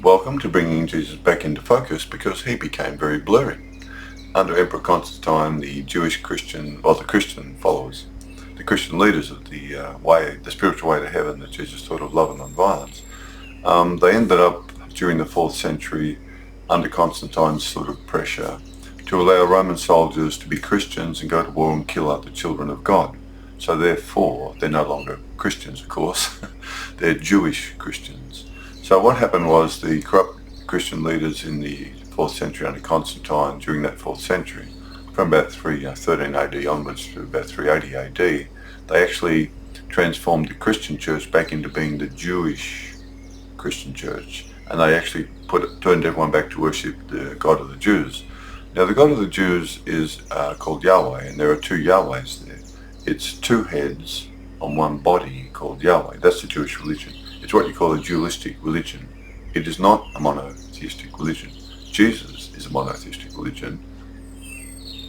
Welcome to bringing Jesus back into focus because he became very blurry. Under Emperor Constantine, the the Christian followers, the Christian leaders of the spiritual way to heaven that Jesus taught of love and non-violence, they ended up during the 4th century under Constantine's sort of pressure to allow Roman soldiers to be Christians and go to war and kill out the children of God. So therefore, they're no longer Christians, of course. They're Jewish Christians. So what happened was the corrupt Christian leaders in the 4th century under Constantine, during that 4th century, from about 13 AD onwards to about 380 AD, they actually transformed the Christian church back into being the Jewish Christian church. And they actually turned everyone back to worship the God of the Jews. Now the God of the Jews is called Yahweh, and there are two Yahwehs there. It's two heads on one body called Yahweh. That's the Jewish religion. It's what you call a dualistic religion. It is not a monotheistic religion. Jesus is a monotheistic religion.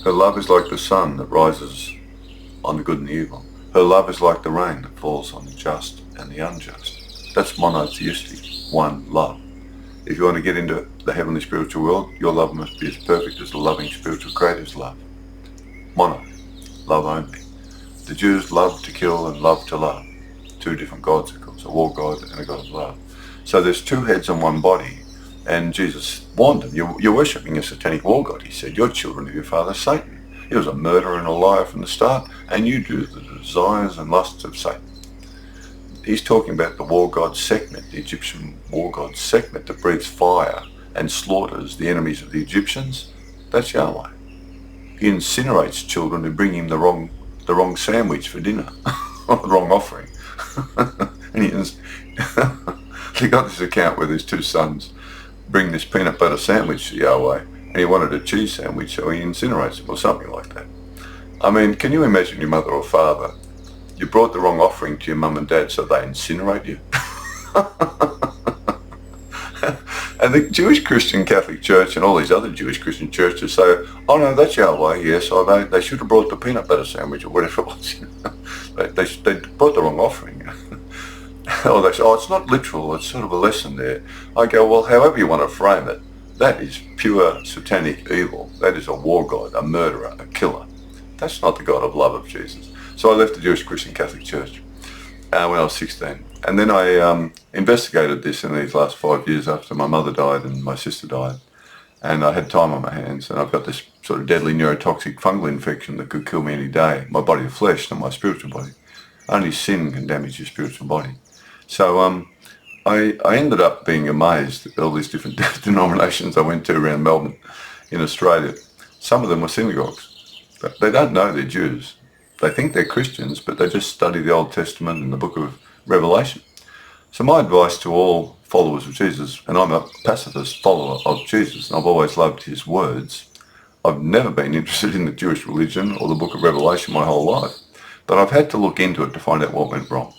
Her love is like the sun that rises on the good and the evil. Her love is like the rain that falls on the just and the unjust. That's monotheistic, one love. If you want to get into the heavenly spiritual world, your love must be as perfect as the loving spiritual creator's love. Mono, love only. The Jews love to kill and love to love. Two different gods, of course, a war god and a god of love. So there's two heads on one body, and Jesus warned them, you're worshipping a satanic war god, he said. You're children of your father Satan. He was a murderer and a liar from the start, and you do the desires and lusts of Satan. He's talking about the war god Sekhmet, the Egyptian war god Sekhmet that breathes fire and slaughters the enemies of the Egyptians. That's Yahweh. He incinerates children who bring him the wrong sandwich for dinner, the wrong offering. And they got this account where these two sons bring this peanut butter sandwich to Yahweh, and he wanted a cheese sandwich, so he incinerates it or something like that. I mean, can you imagine your mother or father? You brought the wrong offering to your mum and dad, so they incinerate you? And the Jewish Christian Catholic Church and all these other Jewish Christian churches say, oh no, that's Yahweh, yes, oh, they should have brought the peanut butter sandwich or whatever it was. They brought the wrong offering. Or they say, oh, it's not literal, it's sort of a lesson there. I go, well, however you want to frame it, that is pure satanic evil. That is a war god, a murderer, a killer. That's not the God of love of Jesus. So I left the Jewish Christian Catholic Church when I was 16. And then I investigated this in these last 5 years after my mother died and my sister died. And I had time on my hands, and I've got this sort of deadly neurotoxic fungal infection that could kill me any day. My body of flesh, not my spiritual body. Only sin can damage your spiritual body. So I ended up being amazed at all these different denominations I went to around Melbourne in Australia. Some of them were synagogues. But they don't know they're Jews. They think they're Christians, but they just study the Old Testament and the book of Revelation. So my advice to all followers of Jesus, and I'm a pacifist follower of Jesus, and I've always loved his words. I've never been interested in the Jewish religion or the book of Revelation my whole life, but I've had to look into it to find out what went wrong.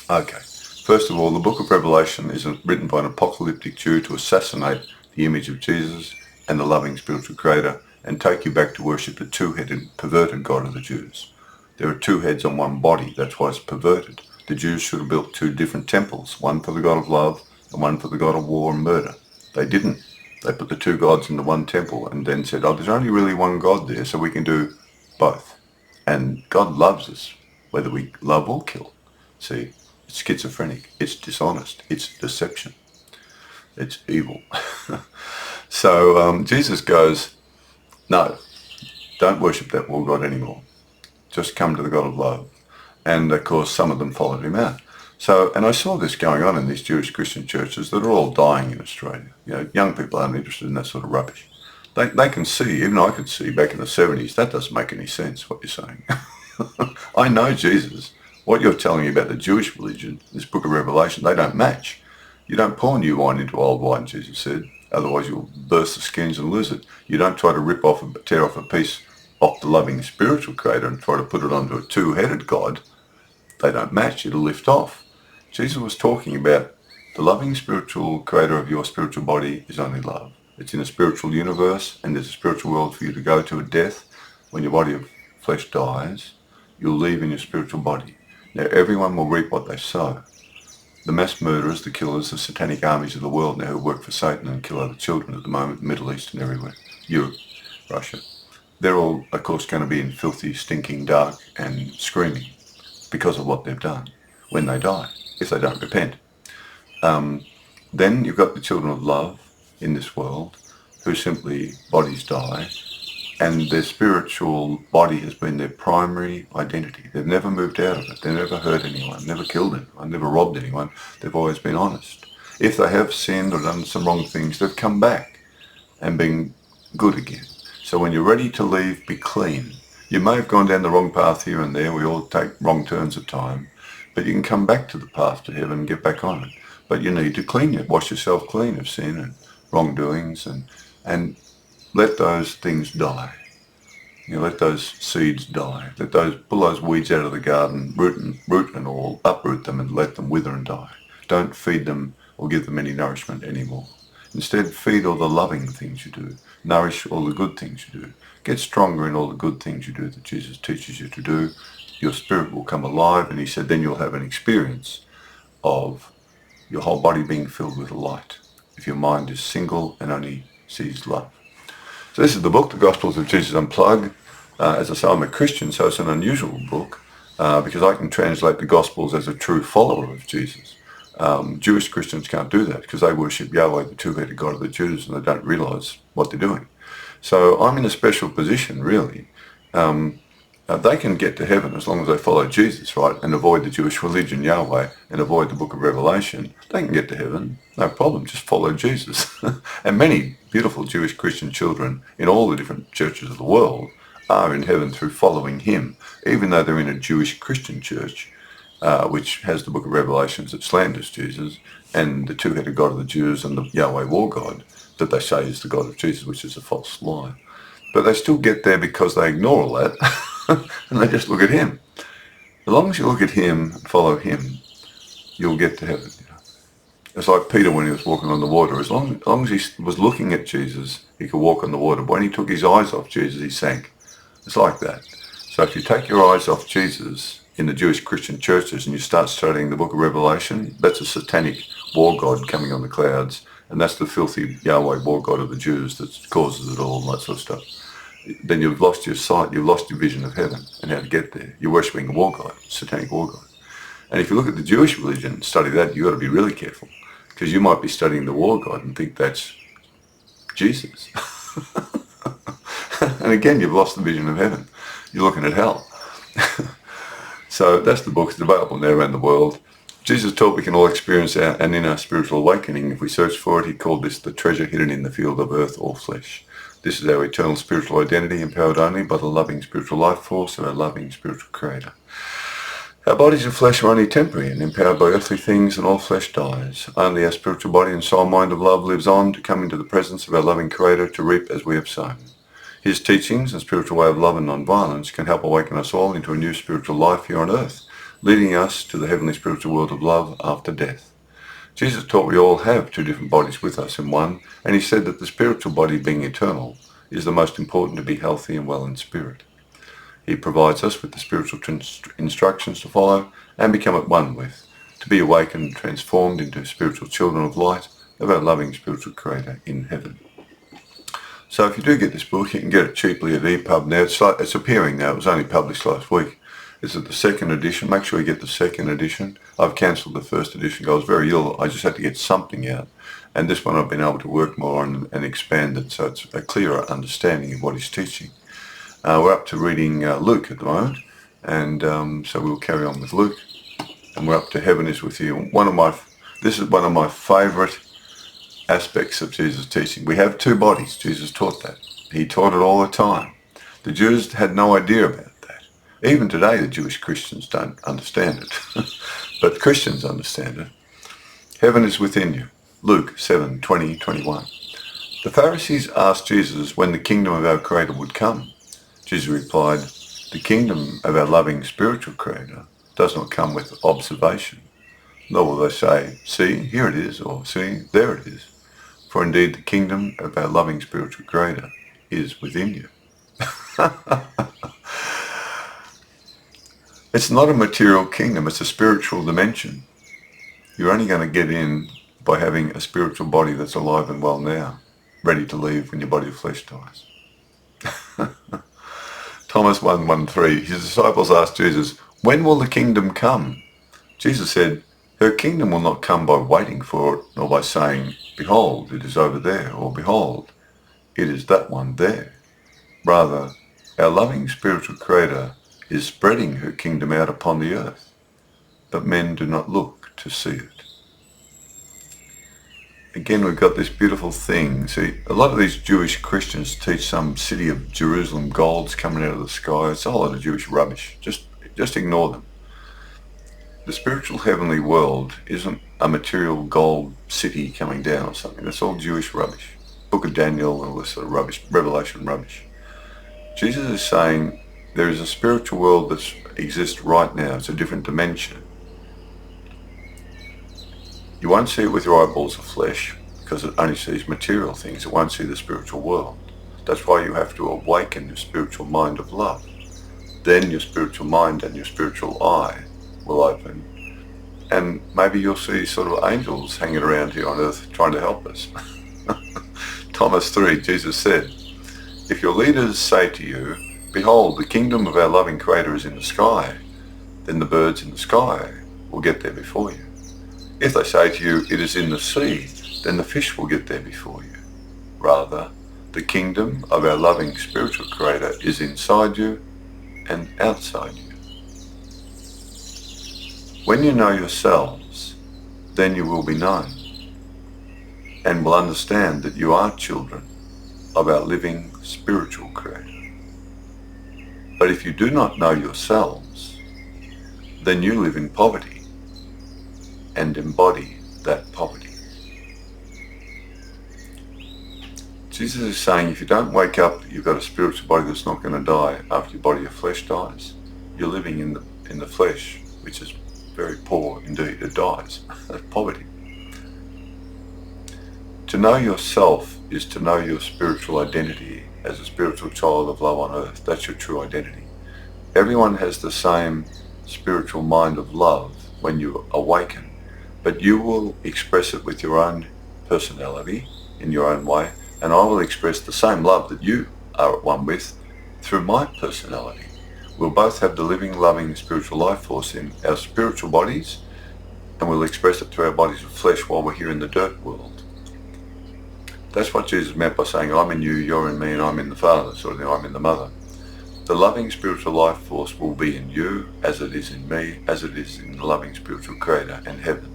Okay, first of all, the book of Revelation is written by an apocalyptic Jew to assassinate the image of Jesus and the loving spiritual creator and take you back to worship the two-headed, perverted God of the Jews. There are two heads on one body, that's why it's perverted. The Jews should have built two different temples, one for the God of love and one for the God of war and murder. They didn't. They put the two gods into one temple and then said, oh, there's only really one God there, so we can do both. And God loves us, whether we love or kill. See, it's schizophrenic, it's dishonest, it's deception, it's evil. So Jesus goes, no, don't worship that war God anymore. Just come to the God of love. And of course, some of them followed him out. So, and I saw this going on in these Jewish Christian churches that are all dying in Australia. You know, young people aren't interested in that sort of rubbish. They can see, even I could see back in the 70s, that doesn't make any sense, what you're saying. I know Jesus. What you're telling me about the Jewish religion, this book of Revelation, they don't match. You don't pour new wine into old wine, Jesus said. Otherwise you'll burst the skins and lose it. You don't try to rip off and tear off a piece off the loving spiritual creator and try to put it onto a two-headed God. They don't match. It'll lift off. Jesus was talking about the loving spiritual creator of your spiritual body is only love. It's in a spiritual universe, and there's a spiritual world for you to go to at death. When your body of flesh dies, you'll leave in your spiritual body. Now, everyone will reap what they sow. the mass murderers, the killers, the satanic armies of the world now who work for Satan and kill other children at the moment, the Middle East and everywhere, Europe, Russia. They're all, of course, going to be in filthy, stinking dark and screaming because of what they've done when they die, if they don't repent. Then you've got the children of love in this world who simply bodies die and their spiritual body has been their primary identity. They've never moved out of it. They've never hurt anyone, never killed anyone, never robbed anyone. They've always been honest. If they have sinned or done some wrong things, they've come back and been good again. So when you're ready to leave, be clean. You may have gone down the wrong path here and there. We all take wrong turns at time. But you can come back to the path to heaven and get back on it. But you need to clean it. Wash yourself clean of sin and wrongdoings and let those things die. You know, let those seeds die. Pull those weeds out of the garden, root and all, uproot them and let them wither and die. Don't feed them or give them any nourishment anymore. Instead, feed all the loving things you do. Nourish all the good things you do. Get stronger in all the good things you do that Jesus teaches you to do. Your spirit will come alive, and he said then you'll have an experience of your whole body being filled with light if your mind is single and only sees love. So this is the book, the Gospels of Jesus Unplugged. As I say, I'm a Christian, so it's an unusual book because I can translate the Gospels as a true follower of Jesus. Jewish Christians can't do that because they worship Yahweh, the two-headed God of the Jews, and they don't realise what they're doing. So I'm in a special position, really. They can get to heaven as long as they follow Jesus, right, and avoid the Jewish religion, Yahweh, and avoid the book of Revelation. They can get to heaven, no problem, just follow Jesus. And many beautiful Jewish Christian children in all the different churches of the world are in heaven through following him, even though they're in a Jewish Christian church, which has the book of Revelations that slanders Jesus, and the two-headed God of the Jews and the Yahweh war God that they say is the God of Jesus, which is a false lie. But they still get there because they ignore all that and they just look at him. As long as you look at him and follow him, you'll get to heaven. You know? It's like Peter when he was walking on the water. As long as he was looking at Jesus, he could walk on the water. But when he took his eyes off Jesus, he sank. It's like that. So if you take your eyes off Jesus in the Jewish Christian churches and you start studying the book of Revelation, that's a satanic war god coming on the clouds. And that's the filthy Yahweh war god of the Jews that causes it all and that sort of stuff. Then you've lost your sight, you've lost your vision of heaven and how to get there. You're worshipping a war god, satanic war god. And if you look at the Jewish religion and study that, you've got to be really careful because you might be studying the war god and think that's Jesus. And again, you've lost the vision of heaven. You're looking at hell. So that's the book. It's available now around the world. Jesus taught we can all experience an inner spiritual awakening if we search for it. He called this the treasure hidden in the field of earth or flesh. This is our eternal spiritual identity, empowered only by the loving spiritual life force of our loving spiritual creator. Our bodies of flesh are only temporary and empowered by earthly things, and all flesh dies. Only our spiritual body and soul mind of love lives on to come into the presence of our loving creator to reap as we have sown. His teachings and spiritual way of love and non-violence can help awaken us all into a new spiritual life here on earth, leading us to the heavenly spiritual world of love after death. Jesus taught we all have two different bodies with us in one, and he said that the spiritual body, being eternal, is the most important to be healthy and well in spirit. He provides us with the spiritual instructions to follow and become at one with, to be awakened and transformed into spiritual children of light of our loving spiritual creator in heaven. So if you do get this book, you can get it cheaply at EPUB now. It's appearing now. It was only published last week. This is the second edition. Make sure you get the second edition. I've cancelled the first edition. I was very ill. I just had to get something out. And this one I've been able to work more on and expand it so it's a clearer understanding of what he's teaching. We're up to reading Luke at the moment. And so we'll carry on with Luke. And we're up to Heaven is with you. This is one of my favourite aspects of Jesus' teaching. We have two bodies. Jesus taught that. He taught it all the time. The Jews had no idea about it. Even today, the Jewish Christians don't understand it, but Christians understand it. Heaven is within you. Luke 7:20-21. The Pharisees asked Jesus when the kingdom of our Creator would come. Jesus replied, the kingdom of our loving spiritual Creator does not come with observation. Nor will they say, see, here it is, or see, there it is. For indeed, the kingdom of our loving spiritual Creator is within you. It's not a material kingdom, it's a spiritual dimension. You're only going to get in by having a spiritual body that's alive and well now, ready to leave when your body of flesh dies. Thomas 1:13, his disciples asked Jesus, "When will the kingdom come?" Jesus said, "Her kingdom will not come by waiting for it, nor by saying, 'Behold, it is over there,' or 'Behold, it is that one there.' Rather, our loving spiritual Creator is spreading her kingdom out upon the earth, but men do not look to see it." Again, we've got this beautiful thing. See, a lot of these Jewish Christians teach some city of Jerusalem gold's coming out of the sky. It's a whole lot of Jewish rubbish. Just ignore them. The spiritual heavenly world isn't a material gold city coming down or something. That's all Jewish rubbish. Book of Daniel and all this sort of rubbish, Revelation rubbish. Jesus is saying there is a spiritual world that exists right now. It's a different dimension. You won't see it with your eyeballs of flesh because it only sees material things. It won't see the spiritual world. That's why you have to awaken your spiritual mind of love. Then your spiritual mind and your spiritual eye will open. And maybe you'll see sort of angels hanging around here on earth trying to help us. Thomas 3, Jesus said, "If your leaders say to you, 'Behold, the kingdom of our loving Creator is in the sky,' then the birds in the sky will get there before you. If they say to you, 'It is in the sea,' then the fish will get there before you. Rather, the kingdom of our loving spiritual Creator is inside you and outside you." When you know yourselves, then you will be known and will understand that you are children of our living spiritual Creator. But if you do not know yourselves, then you live in poverty and embody that poverty. Jesus is saying if you don't wake up, you've got a spiritual body that's not going to die after your body of flesh dies. You're living in the flesh, which is very poor indeed. It dies. That's poverty. To know yourself is to know your spiritual identity as a spiritual child of love on earth. That's your true identity. Everyone has the same spiritual mind of love when you awaken, but you will express it with your own personality in your own way, and I will express the same love that you are at one with through my personality. We'll both have the living, loving spiritual life force in our spiritual bodies, and we'll express it through our bodies of flesh while we're here in the dirt world. That's what Jesus meant by saying, "I'm in you, you're in me, and I'm in the Father," sort of thing, I'm in the Mother. The loving spiritual life force will be in you as it is in me, as it is in the loving spiritual Creator and heaven.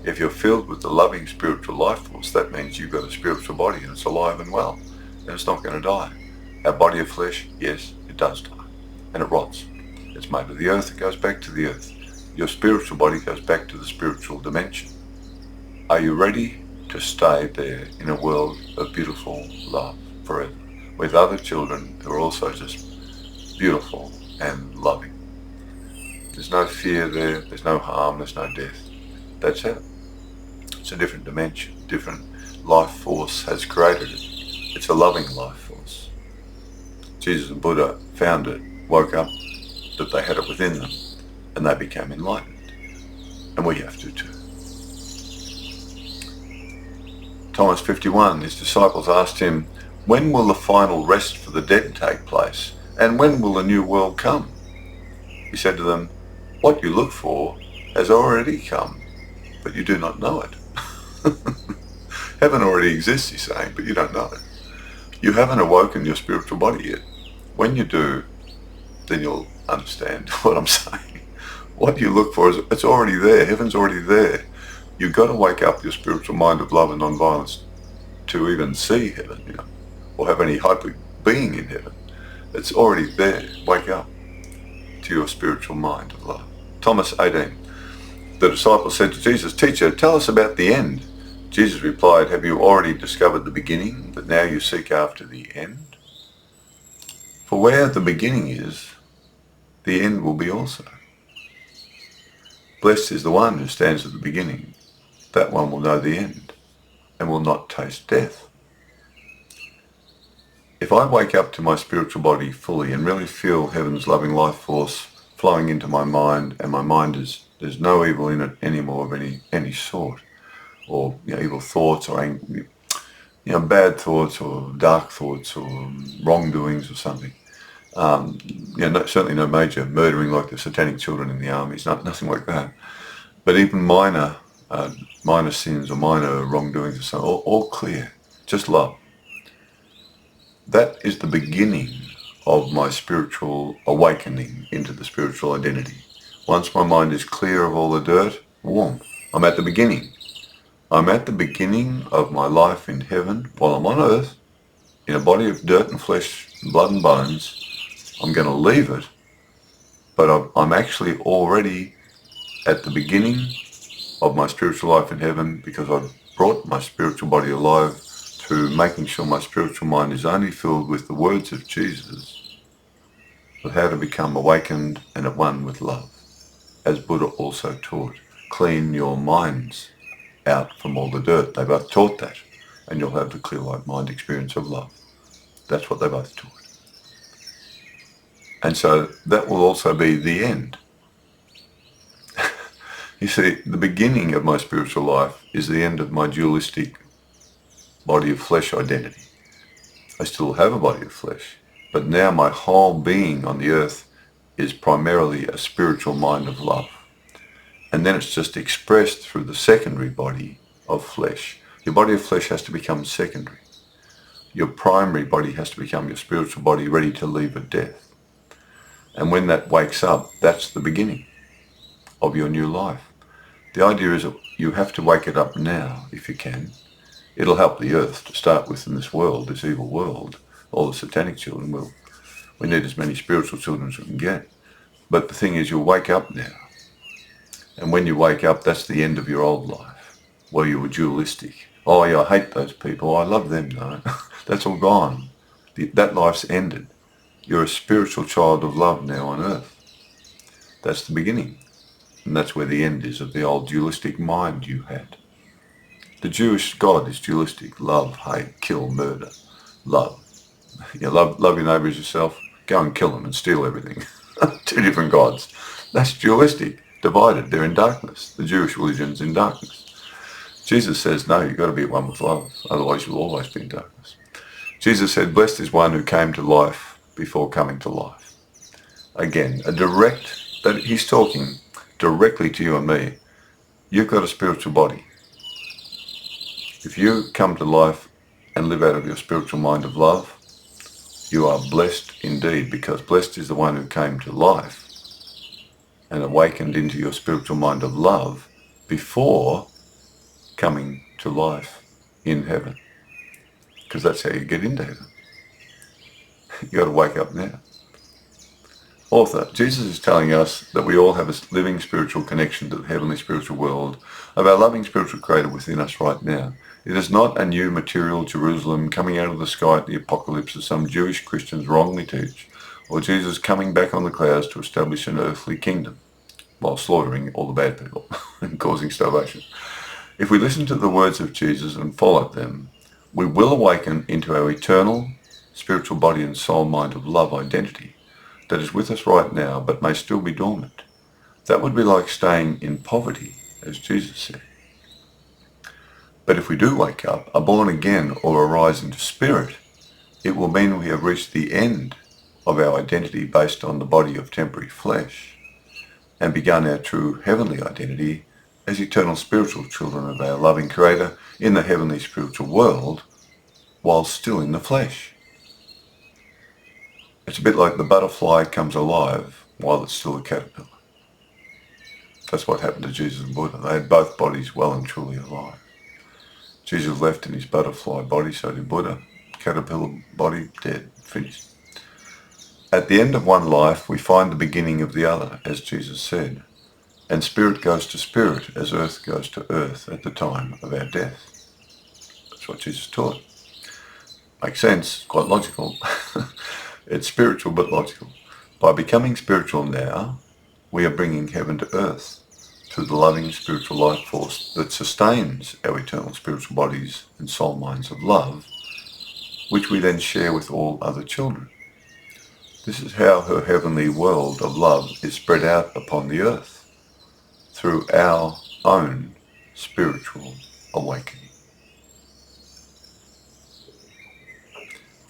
If you're filled with the loving spiritual life force, that means you've got a spiritual body and it's alive and well, and it's not going to die. Our body of flesh, yes, it does die, and it rots. It's made of the earth, it goes back to the earth. Your spiritual body goes back to the spiritual dimension. Are you ready to stay there in a world of beautiful love forever, with other children who are also just beautiful and loving? There's no fear there, there's no harm, there's no death. That's it. It's a different dimension, different life force has created it. It's a loving life force. Jesus and Buddha found it, woke up that they had it within them, and they became enlightened. And we have to too. Thomas 51, his disciples asked him, "When will the final rest for the dead take place? And when will the new world come?" He said to them, "What you look for has already come, but you do not know it." Heaven already exists, he's saying, but you don't know it. You haven't awoken your spiritual body yet. When you do, then you'll understand what I'm saying. What you look for, it's already there. Heaven's already there. You've got to wake up your spiritual mind of love and non-violence to even see heaven, or have any hope of being in heaven. It's already there. Wake up to your spiritual mind of love. Thomas 18. The disciples said to Jesus, "Teacher, tell us about the end." Jesus replied, "Have you already discovered the beginning, that now you seek after the end? For where the beginning is, the end will be also. Blessed is the one who stands at the beginning. That one will know the end and will not taste death." If I wake up to my spiritual body fully and really feel heaven's loving life force flowing into my mind, and my mind is There's no evil in it anymore of any sort, or evil thoughts or bad thoughts or dark thoughts or wrongdoings or something. Certainly no major murdering like the satanic children in the armies, nothing like that. But even minor sins or minor wrongdoings or something, all clear, just love. That is the beginning of my spiritual awakening into the spiritual identity. Once my mind is clear of all the dirt, warm, I'm at the beginning. I'm at the beginning of my life in heaven while I'm on earth, in a body of dirt and flesh, blood and bones. I'm going to leave it, but I'm actually already at the beginning of my spiritual life in heaven because I've brought my spiritual body alive through making sure my spiritual mind is only filled with the words of Jesus, of how to become awakened and at one with love. As Buddha also taught, clean your minds out from all the dirt. They both taught that, and you'll have the clear light mind experience of love. That's what they both taught. And so that will also be the end. You see, the beginning of my spiritual life is the end of my dualistic body of flesh identity. I still have a body of flesh, but now my whole being on the earth is primarily a spiritual mind of love. And then it's just expressed through the secondary body of flesh. Your body of flesh has to become secondary. Your primary body has to become your spiritual body ready to leave at death. And when that wakes up, that's the beginning of your new life. The idea is that you have to wake it up now, if you can. It'll help the earth to start with in this world, this evil world. All the satanic children we need as many spiritual children as we can get. But the thing is, you'll wake up now. And when you wake up, that's the end of your old life, where you were dualistic. Oh yeah, I hate those people. I love them though. That's all gone. That life's ended. You're a spiritual child of love now on earth. That's the beginning. And that's where the end is of the old dualistic mind you had. The Jewish God is dualistic. Love, hate, kill, murder. Love. Love your neighbour as yourself. Go and kill them and steal everything. Two different gods. That's dualistic. Divided. They're in darkness. The Jewish religion's in darkness. Jesus says, no, you've got to be at one with love. Otherwise you'll always be in darkness. Jesus said, blessed is one who came to life before coming to life. Again, that he's talking directly to you and me. You've got a spiritual body. If you come to life and live out of your spiritual mind of love, you are blessed indeed, because blessed is the one who came to life and awakened into your spiritual mind of love before coming to life in heaven. Because that's how you get into heaven. You got to wake up now. Author, Jesus is telling us that we all have a living spiritual connection to the heavenly spiritual world of our loving spiritual creator within us right now. It is not a new material Jerusalem coming out of the sky at the apocalypse as some Jewish Christians wrongly teach, or Jesus coming back on the clouds to establish an earthly kingdom while slaughtering all the bad people and causing starvation. If we listen to the words of Jesus and follow them, we will awaken into our eternal spiritual body and soul mind of love identity that is with us right now but may still be dormant. That would be like staying in poverty, as Jesus said. But if we do wake up, are born again or arise into spirit, it will mean we have reached the end of our identity based on the body of temporary flesh and begun our true heavenly identity as eternal spiritual children of our loving Creator in the heavenly spiritual world while still in the flesh. It's a bit like the butterfly comes alive while it's still a caterpillar. That's what happened to Jesus and Buddha. They had both bodies well and truly alive. Jesus left in his butterfly body, so did Buddha. Caterpillar body, dead, finished. At the end of one life, we find the beginning of the other, as Jesus said. And spirit goes to spirit as earth goes to earth at the time of our death. That's what Jesus taught. Makes sense, quite logical. It's spiritual but logical. By becoming spiritual now, we are bringing heaven to earth through the loving spiritual life force that sustains our eternal spiritual bodies and soul minds of love, which we then share with all other children. This is how her heavenly world of love is spread out upon the earth. through our own spiritual awakening.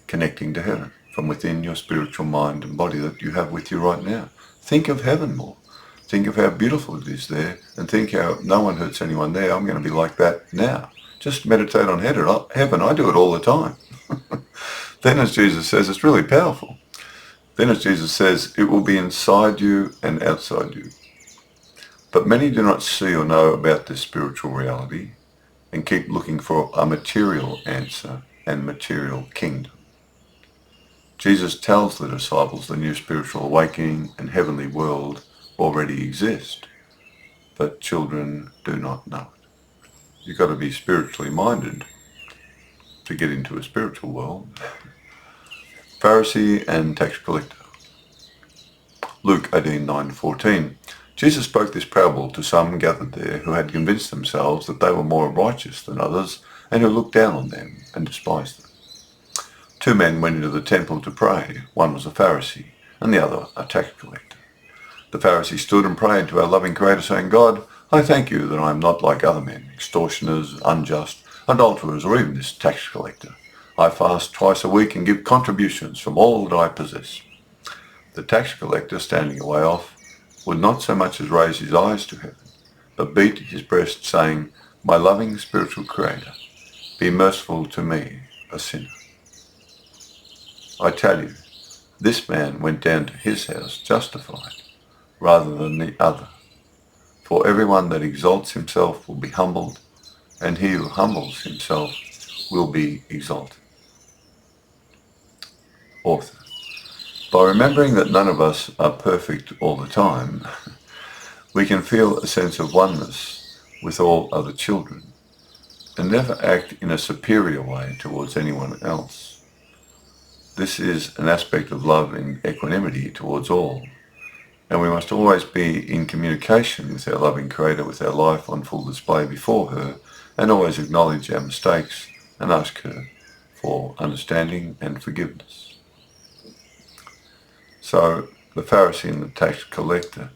Connecting to heaven from within your spiritual mind and body that you have with you right now. Think of heaven more. Think of how beautiful it is there, and think how no one hurts anyone there. I'm going to be like that now. Just meditate on heaven. I do it all the time. Then as Jesus says, it's really powerful. Then as Jesus says, it will be inside you and outside you. But many do not see or know about this spiritual reality and keep looking for a material answer and material kingdom. Jesus tells the disciples the new spiritual awakening and heavenly world already exist, but children do not know it. You've got to be spiritually minded to get into a spiritual world. Pharisee and tax collector. Luke 18:9-14. Jesus spoke this parable to some gathered there who had convinced themselves that they were more righteous than others and who looked down on them and despised them. 2 men went into the temple to pray. One was a Pharisee and the other a tax collector. The Pharisee stood and prayed to our loving Creator, saying, God, I thank you that I am not like other men, extortioners, unjust, adulterers, or even this tax collector. I fast twice a week and give contributions from all that I possess. The tax collector, standing away off, would not so much as raise his eyes to heaven, but beat his breast, saying, My loving spiritual Creator, be merciful to me, a sinner. I tell you, this man went down to his house justified, rather than the other. For everyone that exalts himself will be humbled, and he who humbles himself will be exalted. Author. By remembering that none of us are perfect all the time, we can feel a sense of oneness with all other children and never act in a superior way towards anyone else. This is an aspect of love and equanimity towards all, and we must always be in communication with our loving Creator with our life on full display before her, and always acknowledge our mistakes and ask her for understanding and forgiveness. So the Pharisee and the tax collector,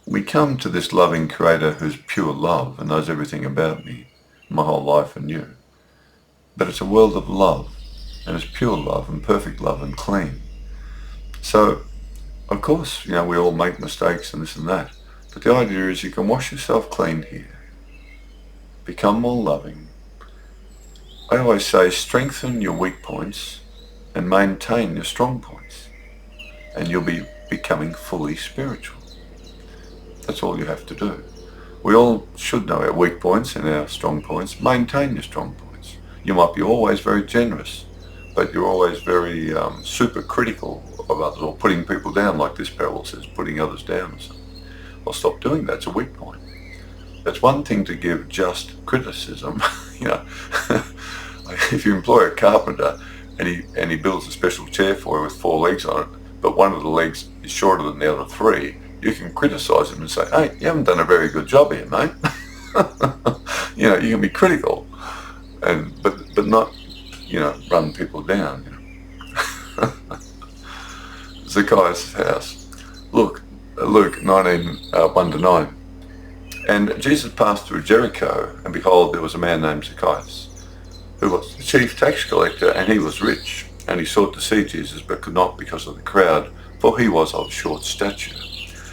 we come to this loving Creator who's pure love and knows everything about me, my whole life and you. But it's a world of love, and it's pure love and perfect love and clean. So, of course, we all make mistakes and this and that. But the idea is you can wash yourself clean here. Become more loving. I always say strengthen your weak points and maintain your strong points, and you'll be becoming fully spiritual. That's all you have to do. We all should know our weak points and our strong points. Maintain your strong points. You might be always very generous, but you're always very super critical of others, or putting people down, like this parable says, putting others down or something. Well, stop doing that. It's a weak point. It's one thing to give just criticism. If you employ a carpenter and he builds a special chair for you with 4 legs on it, but one of the legs is shorter than the other 3, you can criticise him and say, hey, you haven't done a very good job here, mate. You can be critical, but not, run people down. Zacchaeus' house. Look, Luke 19:1-9. And Jesus passed through Jericho, and behold, there was a man named Zacchaeus, who was the chief tax collector, and he was rich. And he sought to see Jesus, but could not because of the crowd, for he was of short stature.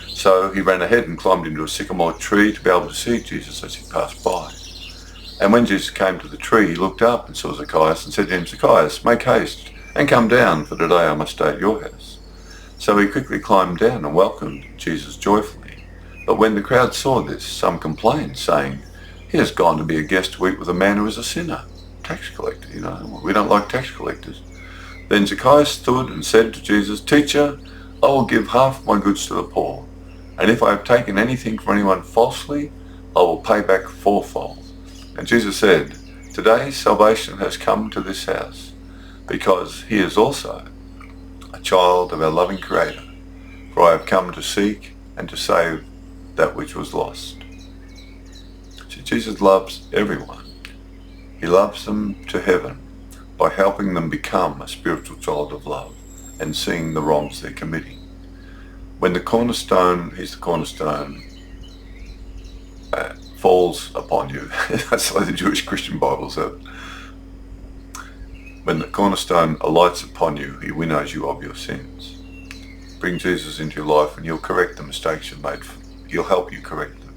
So he ran ahead and climbed into a sycamore tree to be able to see Jesus as he passed by. And when Jesus came to the tree, he looked up and saw Zacchaeus and said to him, Zacchaeus, make haste and come down, for today I must stay at your house. So he quickly climbed down and welcomed Jesus joyfully. But when the crowd saw this, some complained, saying, he has gone to be a guest to eat with a man who is a sinner. Tax collector, we don't like tax collectors. Then Zacchaeus stood and said to Jesus, Teacher, I will give half my goods to the poor, and if I have taken anything from anyone falsely, I will pay back 4-fold. And Jesus said, Today salvation has come to this house, because he is also a child of our loving Creator, for I have come to seek and to save that which was lost. See, Jesus loves everyone. He loves them to heaven by helping them become a spiritual child of love and seeing the wrongs they're committing. when the cornerstone, he's the cornerstone, falls upon you, that's the way the Jewish Christian Bible said. When the cornerstone alights upon you, he winnows you of your sins. Bring Jesus into your life and he'll correct the mistakes you've made. He'll help you correct them.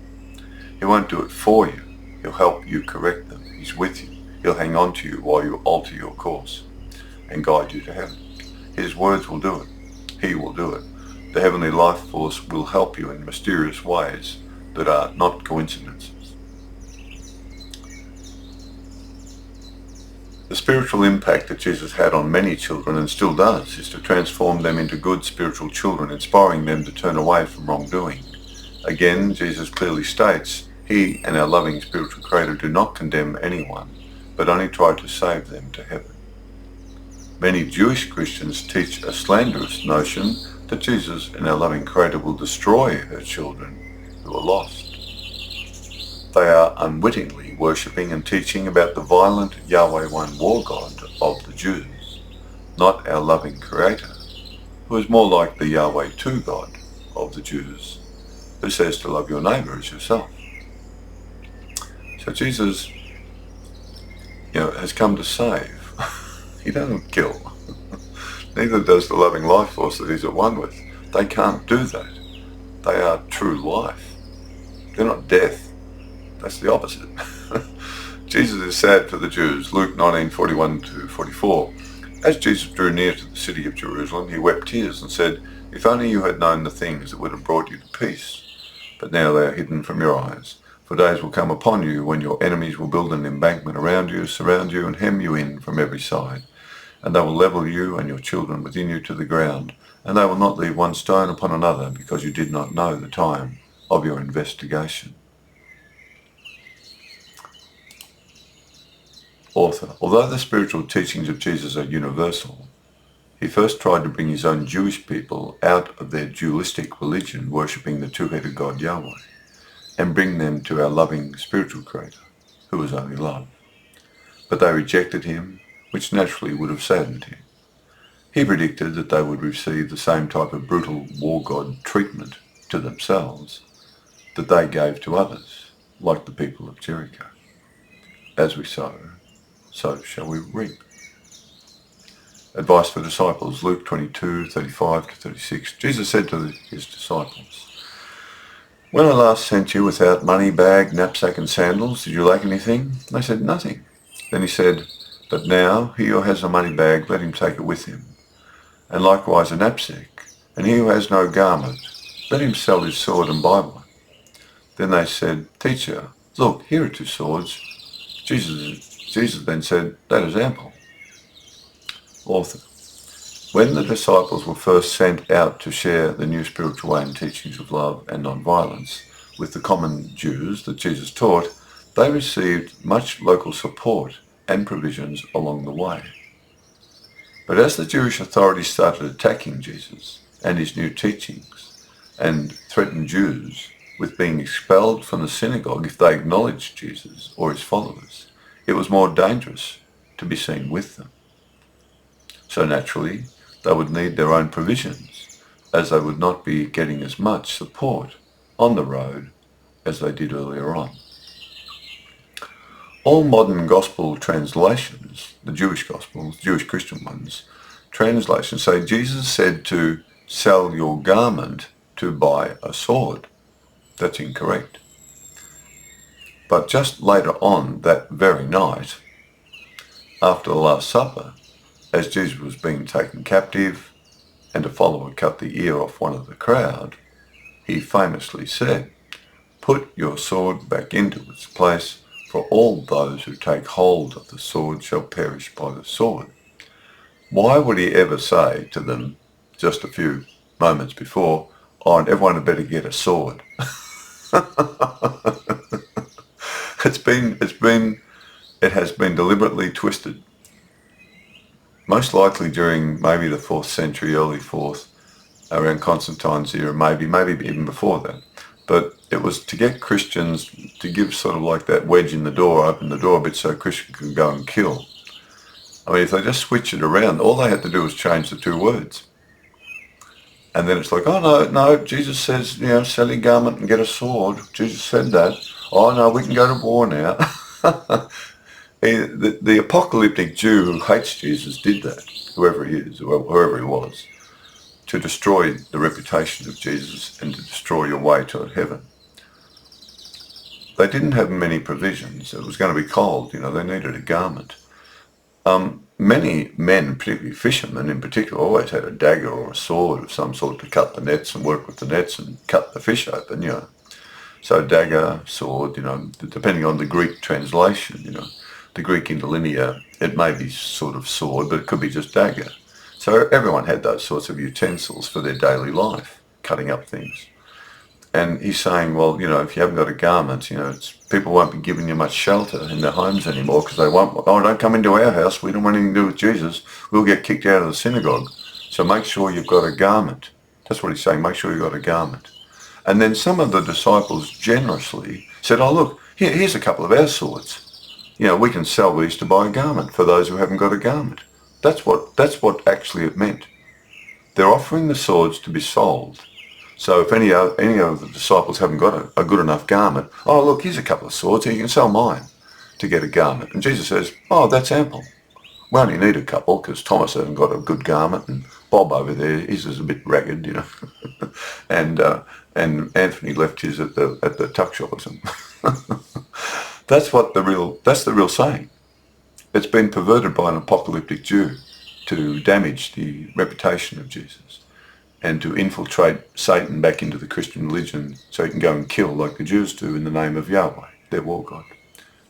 He won't do it for you. He'll help you correct them. He's with you. He'll hang on to you while you alter your course and guide you to heaven. His words will do it. He will do it. The heavenly life force will help you in mysterious ways that are not coincidences. The spiritual impact that Jesus had on many children, and still does, is to transform them into good spiritual children, inspiring them to turn away from wrongdoing. Again, Jesus clearly states, he and our loving spiritual Creator do not condemn anyone, but only try to save them to heaven. Many Jewish Christians teach a slanderous notion that Jesus and our loving Creator will destroy her children who are lost. They are unwittingly worshipping and teaching about the violent Yahweh One war God of the Jews, not our loving Creator, who is more like the Yahweh Two God of the Jews, who says to love your neighbour as yourself. So Jesus, has come to save. He doesn't kill. Neither does the loving life force that he's at one with. They can't do that. They are true life. They're not death. That's the opposite. Jesus is sad for the Jews. Luke 19:41-44. As Jesus drew near to the city of Jerusalem, he wept tears and said, "If only you had known the things that would have brought you to peace. But now they are hidden from your eyes. For days will come upon you when your enemies will build an embankment around you, surround you, and hem you in from every side. And they will level you and your children within you to the ground, and they will not leave one stone upon another, because you did not know the time of your investigation." Author. Although the spiritual teachings of Jesus are universal, he first tried to bring his own Jewish people out of their dualistic religion, worshipping the two-headed God Yahweh, and bring them to our loving spiritual Creator, who is only love. But they rejected him, which naturally would have saddened him. He predicted that they would receive the same type of brutal war god treatment to themselves that they gave to others, like the people of Jericho. As we sow, so shall we reap. Advice for disciples, Luke 22:35-36. Jesus said to his disciples, "When I last sent you without money, bag, knapsack and sandals, did you lack anything?" They said, "Nothing." Then he said, "But now he who has a money bag, let him take it with him, and likewise a knapsack. And he who has no garment, let him sell his sword and buy one." Then they said, "Teacher, look, here are 2 swords." Jesus then said, "That is ample." Author. When the disciples were first sent out to share the new spiritual way and teachings of love and non-violence with the common Jews that Jesus taught, they received much local support and provisions along the way. But as the Jewish authorities started attacking Jesus and his new teachings and threatened Jews with being expelled from the synagogue if they acknowledged Jesus or his followers, it was more dangerous to be seen with them. So naturally, they would need their own provisions, as they would not be getting as much support on the road as they did earlier on. All modern gospel translations, the Jewish Gospels, Jewish Christian ones, translations say Jesus said to sell your garment to buy a sword. That's incorrect. But just later on that very night, after the Last Supper, as Jesus was being taken captive and a follower cut the ear off one of the crowd, he famously said, "Put your sword back into its place, for all those who take hold of the sword shall perish by the sword." Why would he ever say to them just a few moments before, "Oh, and everyone had better get a sword"? It has been deliberately twisted. Most likely during maybe the 4th century, early 4th, around Constantine's era, maybe even before that. But it was to get Christians to give sort of like that wedge in the door, open the door a bit so Christians could go and kill. I mean, if they just switch it around, all they had to do was change the 2 words. And then it's like, oh no, Jesus says, sell your garment and get a sword. Jesus said that. Oh no, we can go to war now. The apocalyptic Jew who hates Jesus did that, whoever he is, whoever he was, to destroy the reputation of Jesus and to destroy your way to heaven. They didn't have many provisions. It was going to be cold, they needed a garment. Many men, particularly fishermen in particular, always had a dagger or a sword of some sort to cut the nets and work with the nets and cut the fish open, So dagger, sword, depending on the Greek translation, the Greek interlinear, it may be sort of sword, but it could be just dagger. So everyone had those sorts of utensils for their daily life, cutting up things. And he's saying, well, if you haven't got a garment, people won't be giving you much shelter in their homes anymore because they won't, don't come into our house. We don't want anything to do with Jesus. We'll get kicked out of the synagogue. So make sure you've got a garment. That's what he's saying. Make sure you've got a garment. And then some of the disciples generously said, oh, look, here's a couple of our swords. We can sell these to buy a garment for those who haven't got a garment. That's what actually it meant. They're offering the swords to be sold. So if any of the disciples haven't got a good enough garment, oh, look, here's a couple of swords, here, you can sell mine to get a garment. And Jesus says, oh, that's ample. We only need a couple because Thomas hasn't got a good garment and Bob over there, his is a bit ragged, and Anthony left his at the tuck shop or something. That's the real saying. It's been perverted by an apocalyptic Jew to damage the reputation of Jesus and to infiltrate Satan back into the Christian religion so he can go and kill like the Jews do in the name of Yahweh, their war god.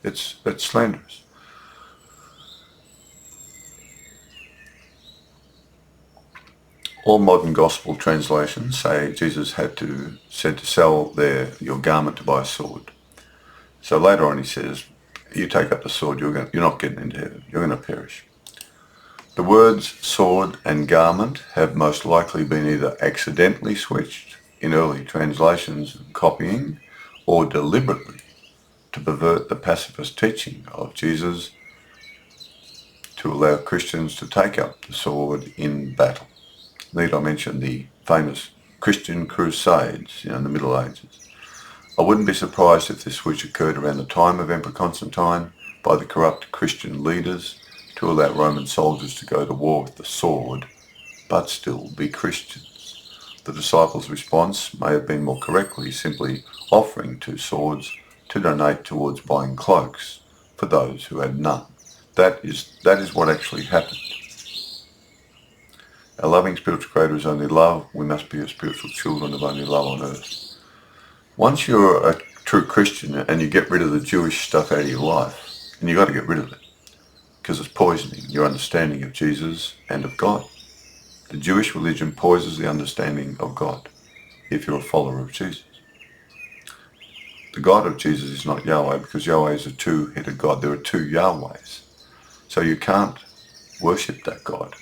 That's slanderous. All modern gospel translations say Jesus said to sell your garment to buy a sword. So later on he says, you take up the sword, you're not getting into heaven, you're going to perish. The words sword and garment have most likely been either accidentally switched in early translations and copying, or deliberately to pervert the pacifist teaching of Jesus to allow Christians to take up the sword in battle. Need I mention the famous Christian crusades in the Middle Ages? I wouldn't be surprised if this switch occurred around the time of Emperor Constantine by the corrupt Christian leaders to allow Roman soldiers to go to war with the sword, but still be Christians. The disciples' response may have been more correctly simply offering 2 swords to donate towards buying cloaks for those who had none. That is what actually happened. Our loving spiritual creator is only love. We must be spiritual children of only love on earth. Once you're a true Christian and you get rid of the Jewish stuff out of your life, and you've got to get rid of it, because it's poisoning your understanding of Jesus and of God. The Jewish religion poisons the understanding of God if you're a follower of Jesus. The God of Jesus is not Yahweh because Yahweh is a 2-headed God. There are 2 Yahwehs. So you can't worship that God.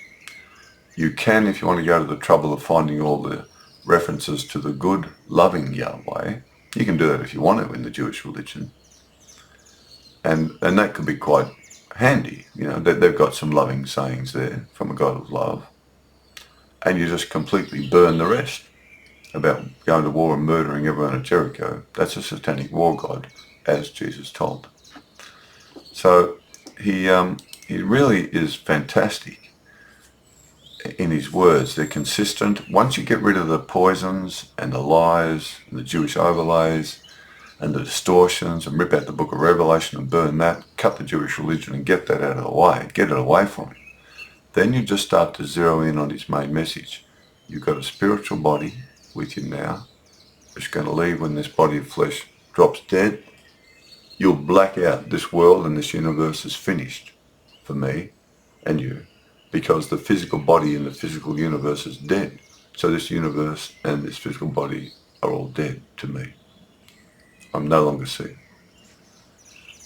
You can, if you want to go to the trouble of finding all the references to the good, loving Yahweh. You can do that if you want to in the Jewish religion. And that could be quite handy. They've got some loving sayings there from a God of love. And you just completely burn the rest about going to war and murdering everyone at Jericho. That's a satanic war god, as Jesus told. So he really is fantastic in his words. They're consistent. Once you get rid of the poisons and the lies and the Jewish overlays and the distortions and rip out the book of Revelation and burn that, cut the Jewish religion and get that out of the way, get it away from him, then you just start to zero in on his main message. You've got a spiritual body with you now. It's going to leave when this body of flesh drops dead. You'll black out. This world and this universe is finished for me and you, because the physical body in the physical universe is dead. So this universe and this physical body are all dead to me. I'm no longer seen.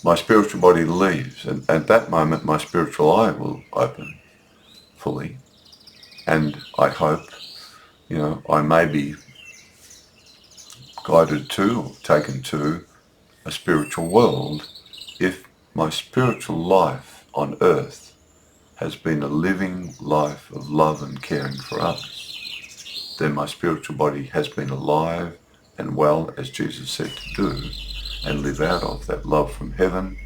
My spiritual body leaves, and at that moment my spiritual eye will open fully. And I hope, I may be guided to, or taken to, a spiritual world if my spiritual life on earth has been a living life of love and caring for others. then my spiritual body has been alive and well, as Jesus said to do, and live out of that love from heaven.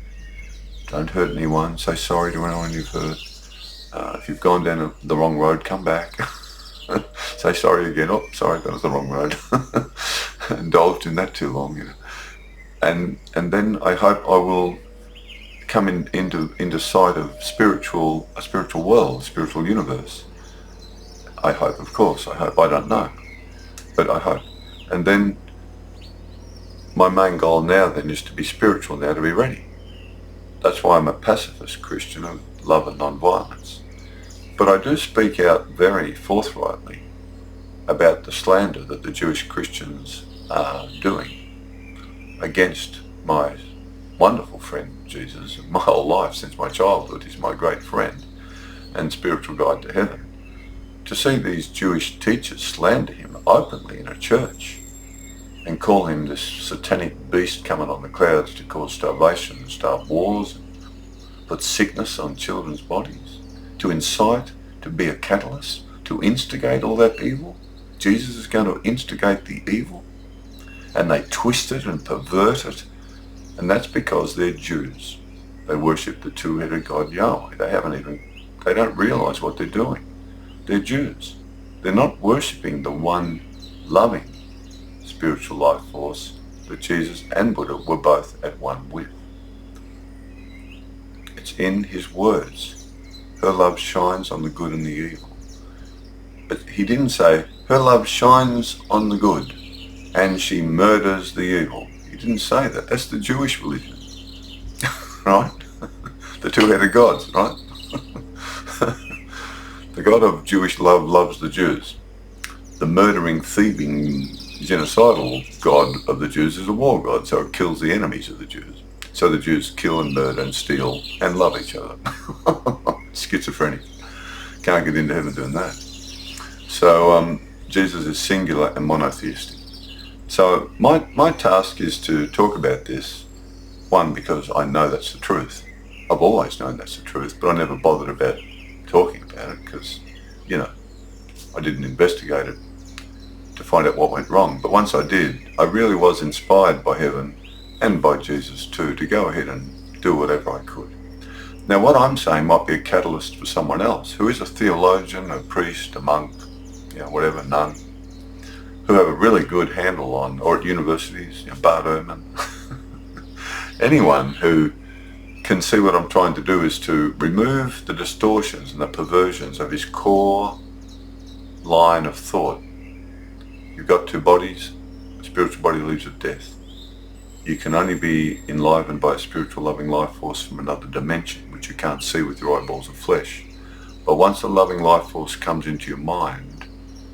Don't hurt anyone. Say sorry to anyone you've hurt. If you've gone down the wrong road, come back. Say sorry again. Oh, sorry, that was the wrong road. Indulged in that too long, you know. And then I hope I will come into sight of a spiritual world, spiritual universe. I hope, of course. I hope. I don't know, but I hope. And then my main goal now then is to be spiritual now, to be ready. That's why I'm a pacifist Christian of love and non-violence. But I do speak out very forthrightly about the slander that the Jewish Christians are doing against my wonderful friend Jesus. My whole life, since my childhood, he's my great friend and spiritual guide to heaven. To see these Jewish teachers slander him openly in a church and call him this satanic beast coming on the clouds to cause starvation and start wars and put sickness on children's bodies, to incite, to be a catalyst, to instigate all that evil. Jesus is going to instigate the evil, and they twist it and pervert it, and that's because they're Jews. They worship the two-headed God Yahweh. They don't realize what they're doing. They're Jews. They're not worshipping the one loving spiritual life force that Jesus and Buddha were both at one with. It's in his words. Her love shines on the good and the evil. But he didn't say, her love shines on the good and she murders the evil. He didn't say that. That's the Jewish religion. Right? The two-headed gods, right? The God of Jewish love loves the Jews. The murdering, thieving, genocidal God of the Jews is a war God, so it kills the enemies of the Jews. So the Jews kill and murder and steal and love each other. Schizophrenic. Can't get into heaven doing that. So Jesus is singular and monotheistic. So my task is to talk about this, one, because I know that's the truth. I've always known that's the truth, but I never bothered about talking about it because, you know, I didn't investigate it to find out what went wrong. But once I did, I really was inspired by heaven and by Jesus too to go ahead and do whatever I could. Now what I'm saying might be a catalyst for someone else who is a theologian, a priest, a monk, you know, whatever, nun, who have a really good handle on, or at universities, you know, Bart Ehrman. Anyone who can see what I'm trying to do is to remove the distortions and the perversions of his core line of thought. You've got two bodies. A spiritual body leaves at death. You can only be enlivened by a spiritual loving life force from another dimension, which you can't see with your eyeballs of flesh. But once the loving life force comes into your mind,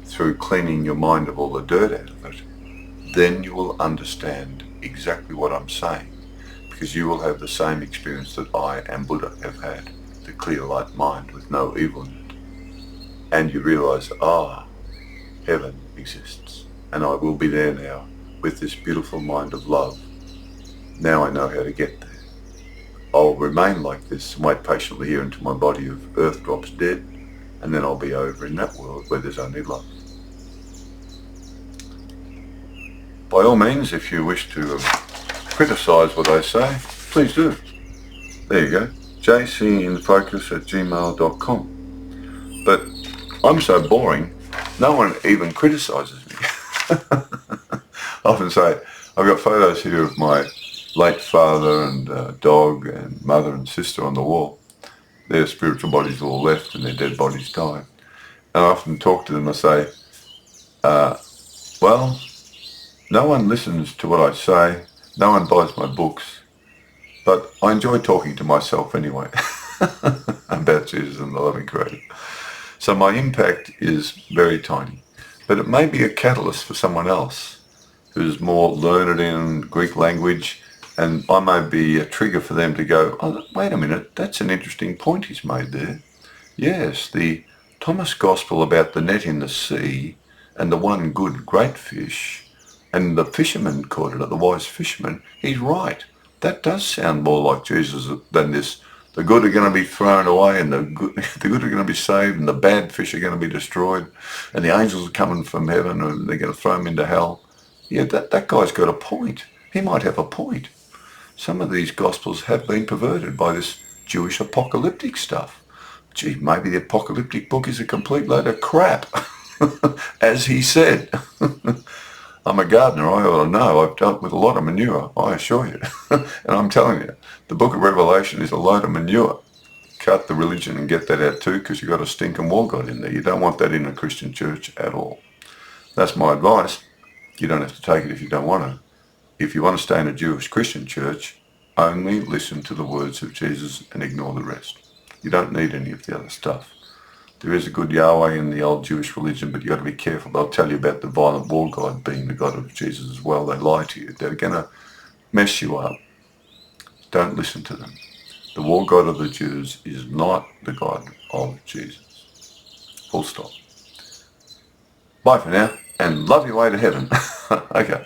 through cleaning your mind of all the dirt out of it, then you will understand exactly what I'm saying, because you will have the same experience that I and Buddha have had, the clear light mind with no evil in it. And you realize, heaven exists, and I will be there now with this beautiful mind of love. Now I know how to get there. I'll remain like this and wait patiently here until my body of earth drops dead, and then I'll be over in that world where there's only love. By all means, if you wish to criticise what I say, please do. There you go, jcinfocus@gmail.com. But I'm so boring, no one even criticises me. I often say, I've got photos here of my late father and dog and mother and sister on the wall. Their spiritual bodies all left and their dead bodies died. And I often talk to them and I say, well, no one listens to what I say, no one buys my books, but I enjoy talking to myself anyway about Jesus and the loving Creator. So my impact is very tiny, but it may be a catalyst for someone else who's more learned in Greek language, and I may be a trigger for them to go, oh, wait a minute, that's an interesting point he's made there. Yes, the Thomas Gospel about the net in the sea and the one good great fish, and the fisherman caught it, the wise fisherman, he's right. That does sound more like Jesus than the The good are going to be thrown away, and the good are going to be saved, and the bad fish are going to be destroyed, and the angels are coming from heaven, and they're going to throw them into hell. Yeah, that guy's got a point. He might have a point. Some of these Gospels have been perverted by this Jewish apocalyptic stuff. Gee, maybe the apocalyptic book is a complete load of crap, as he said. I'm a gardener, I ought to know. I've dealt with a lot of manure, I assure you. And I'm telling you, the book of Revelation is a load of manure. Cut the religion and get that out too, because you've got a stinking war god in there. You don't want that in a Christian church at all. That's my advice. You don't have to take it if you don't want to. If you want to stay in a Jewish Christian church, only listen to the words of Jesus and ignore the rest. You don't need any of the other stuff. There is a good Yahweh in the old Jewish religion, but you've got to be careful. They'll tell you about the violent war god being the God of Jesus as well. They lie to you. They're going to mess you up. Don't listen to them. The war god of the Jews is not the God of Jesus. Full stop. Bye for now, and love your way to heaven. Okay.